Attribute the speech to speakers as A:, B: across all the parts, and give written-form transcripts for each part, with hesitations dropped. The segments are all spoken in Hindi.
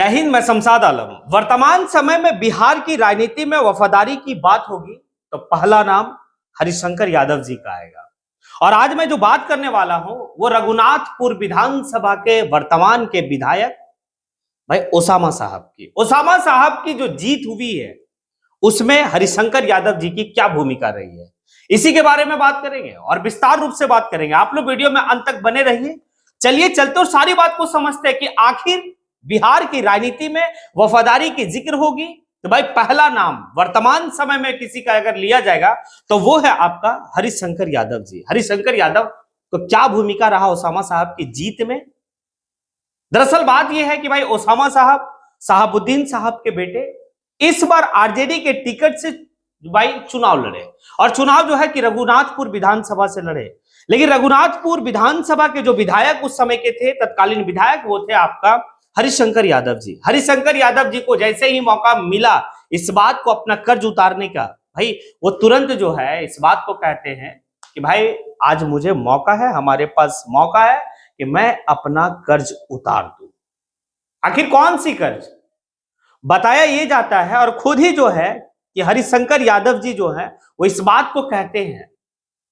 A: जय हिंद। मैं शमशाद आलम। वर्तमान समय में बिहार की राजनीति में वफादारी की बात होगी तो पहला नाम हरिशंकर यादव जी का आएगा। और आज मैं जो बात करने वाला हूं वो रघुनाथपुर विधानसभा के वर्तमान के विधायक भाई ओसामा साहब की जो जीत हुई है उसमें हरिशंकर यादव जी की क्या भूमिका रही है, इसी के बारे में बात करेंगे और विस्तार रूप से बात करेंगे। आप लोग वीडियो में अंत तक बने रहिए। चलिए चलते और सारी बात को समझते हैं कि आखिर बिहार की राजनीति में वफादारी की जिक्र होगी तो भाई पहला नाम वर्तमान समय में किसी का अगर लिया जाएगा तो वो है आपका हरिशंकर यादव जी। हरिशंकर यादव को क्या भूमिका रहा ओसामा साहब की जीत में? दरअसल बात यह है कि भाई ओसामा साहब शहाबुद्दीन साहब के बेटे इस बार आरजेडी के टिकट से भाई चुनाव लड़े और चुनाव जो है कि रघुनाथपुर विधानसभा से लड़े। लेकिन रघुनाथपुर विधानसभा के जो विधायक उस समय के थे, तत्कालीन विधायक, वो थे आपका हरिशंकर यादव जी। हरिशंकर यादव जी को जैसे ही मौका मिला इस बात को अपना कर्ज उतारने का, भाई वो तुरंत जो है इस बात को कहते हैं कि भाई आज मुझे मौका है, हमारे पास मौका है कि मैं अपना कर्ज उतार दूं। आखिर कौन सी कर्ज बताया ये जाता है और खुद ही जो है कि हरिशंकर यादव जी जो है वो इस बात को कहते हैं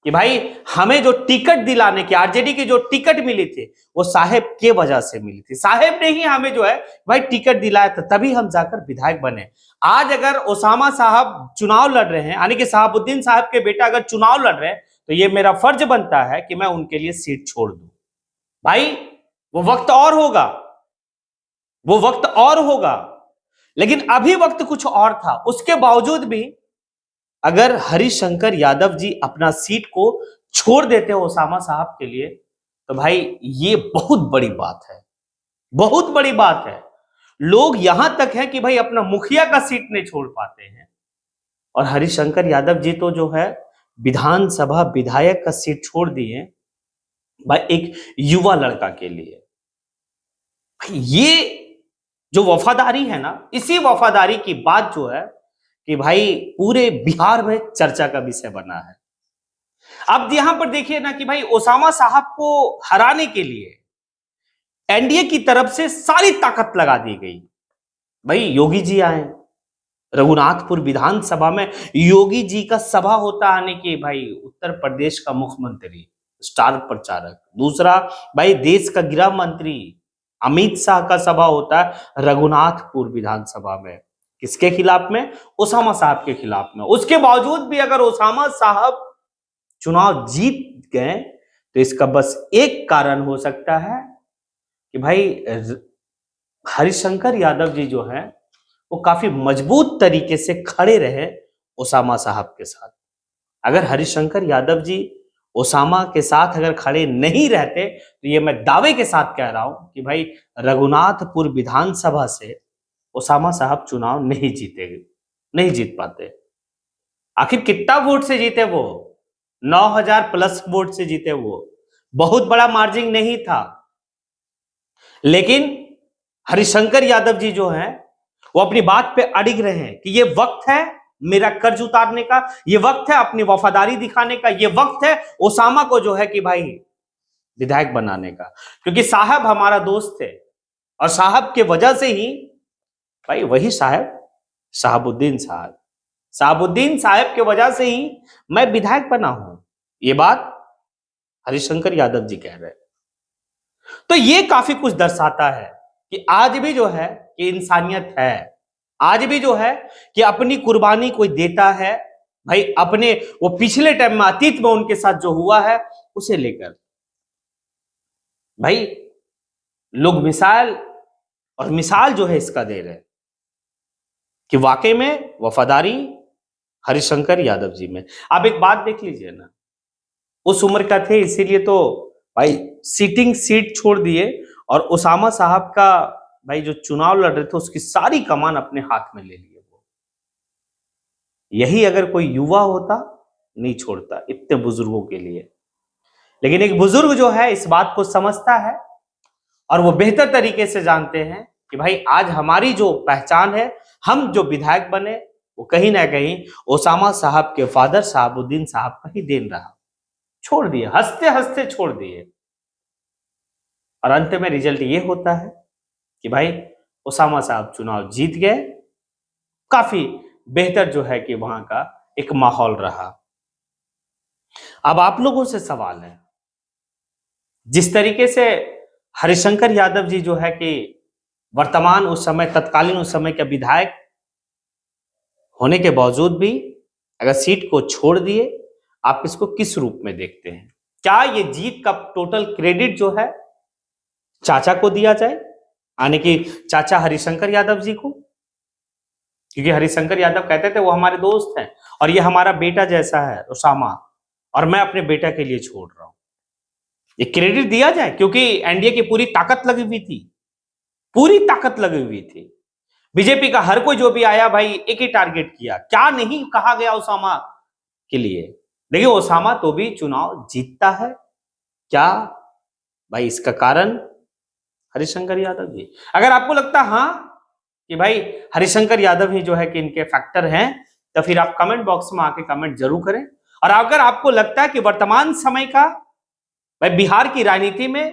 A: कि भाई हमें जो टिकट दिलाने की, आरजेडी की जो टिकट मिली थी वो साहेब के वजह से मिली थी। साहेब ने ही हमें जो है भाई टिकट दिलाया था, तभी हम जाकर विधायक बने। आज अगर ओसामा साहब चुनाव लड़ रहे हैं, यानी कि शहाबुद्दीन साहब के बेटा अगर चुनाव लड़ रहे हैं तो ये मेरा फर्ज बनता है कि मैं उनके लिए सीट छोड़ दूं। भाई वो वक्त और होगा, वो वक्त और होगा, लेकिन अभी वक्त कुछ और था। उसके बावजूद भी अगर हरिशंकर यादव जी अपना सीट को छोड़ देते हो ओसामा साहब के लिए तो भाई ये बहुत बड़ी बात है, बहुत बड़ी बात है। लोग यहां तक है कि भाई अपना मुखिया का सीट नहीं छोड़ पाते हैं और हरिशंकर यादव जी तो जो है विधानसभा विधायक का सीट छोड़ दिए भाई एक युवा लड़का के लिए। भाई ये जो वफादारी है ना, इसी वफादारी की बात जो है कि भाई पूरे बिहार में चर्चा का विषय बना है। अब यहां पर देखिए ना कि भाई ओसामा साहब को हराने के लिए एनडीए की तरफ से सारी ताकत लगा दी गई। भाई योगी जी आए रघुनाथपुर विधानसभा में, योगी जी का सभा होता आने के, भाई उत्तर प्रदेश का मुख्यमंत्री, स्टार प्रचारक। दूसरा भाई देश का गृह मंत्री अमित शाह का सभा होता है रघुनाथपुर विधानसभा में। किसके खिलाफ में? ओसामा साहब के खिलाफ में। उसके बावजूद भी अगर ओसामा साहब चुनाव जीत गए तो इसका बस एक कारण हो सकता है कि भाई हरिशंकर यादव जी जो है वो काफी मजबूत तरीके से खड़े रहे ओसामा साहब के साथ। अगर हरिशंकर यादव जी ओसामा के साथ अगर खड़े नहीं रहते तो ये मैं दावे के साथ कह रहा हूं कि भाई रघुनाथपुर विधानसभा से ओसामा साहब चुनाव नहीं जीतेंगे, नहीं जीत पाते। आखिर कितना वोट से जीते वो? 9,000 प्लस वोट से जीते वो, बहुत बड़ा मार्जिन नहीं था। लेकिन हरिशंकर यादव जी जो हैं वो अपनी बात पे अड़िग रहे हैं कि ये वक्त है मेरा कर्ज उतारने का, ये वक्त है अपनी वफादारी दिखाने का, ये वक्त है ओसामा को जो है कि भाई विधायक बनाने का। क्योंकि साहब हमारा दोस्त थे और साहब के वजह से ही भाई वही साहब शहाबुद्दीन साहब के वजह से ही मैं विधायक बना हूं। ये बात हरिशंकर यादव जी कह रहे हैं। तो ये काफी कुछ दर्शाता है कि आज भी जो है कि इंसानियत है, आज भी जो है कि अपनी कुर्बानी कोई देता है भाई अपने वो पिछले टाइम में, अतीत में उनके साथ जो हुआ है उसे लेकर। भाई लोग मिसाल जो है इसका दे रहे हैं कि वाकई में वफादारी हरिशंकर यादव जी में। आप एक बात देख लीजिए ना, उस उम्र का थे इसीलिए तो भाई सीटिंग सीट छोड़ दिए और ओसामा साहब का भाई जो चुनाव लड़ रहे थे उसकी सारी कमान अपने हाथ में ले लिए वो। यही अगर कोई युवा होता नहीं छोड़ता इतने बुजुर्गों के लिए। लेकिन एक बुजुर्ग जो है इस बात को समझता है और वो बेहतर तरीके से जानते हैं कि भाई आज हमारी जो पहचान है, हम जो विधायक बने वो कहीं ना कहीं ओसामा साहब के फादर शहाबुद्दीन साहब का ही देन रहा। छोड़ दिए, हंसते हंसते छोड़ दिए और अंत में रिजल्ट ये होता है कि भाई ओसामा साहब चुनाव जीत गए। काफी बेहतर जो है कि वहां का एक माहौल रहा। अब आप लोगों से सवाल है, जिस तरीके से हरिशंकर यादव जी जो है कि वर्तमान उस समय तत्कालीन उस समय के विधायक होने के बावजूद भी अगर सीट को छोड़ दिए, आप इसको किस रूप में देखते हैं? क्या ये जीत का टोटल क्रेडिट जो है चाचा को दिया जाए, यानी कि चाचा हरिशंकर यादव जी को? क्योंकि हरिशंकर यादव कहते थे वो हमारे दोस्त हैं और ये हमारा बेटा जैसा है ओसामा, और मैं अपने बेटा के लिए छोड़ रहा हूं। ये क्रेडिट दिया जाए, क्योंकि एनडीए की पूरी ताकत लगी हुई थी, पूरी ताकत लगी हुई थी। बीजेपी का हर कोई जो भी आया भाई एक ही टारगेट किया। क्या नहीं कहा गया ओसामा के लिए? देखिए ओसामा तो भी चुनाव जीतता है। क्या भाई इसका कारण हरिशंकर यादव जी? अगर आपको लगता हाँ कि भाई हरिशंकर यादव ही जो है कि इनके फैक्टर हैं, तो फिर आप कमेंट बॉक्स में आके कमेंट जरूर करें। और अगर आपको लगता है कि वर्तमान समय का भाई बिहार की राजनीति में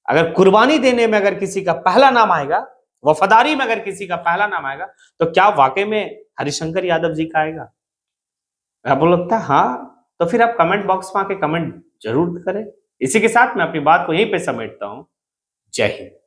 A: अगर कुर्बानी देने में अगर किसी का पहला नाम आएगा, वफादारी में अगर किसी का पहला नाम आएगा, तो क्या वाकई में हरिशंकर यादव जी का आएगा? आपको लगता है हाँ, तो फिर आप कमेंट बॉक्स में आके कमेंट जरूर करें। इसी के साथ मैं अपनी बात को यहीं पे समेटता हूं। जय हिंद।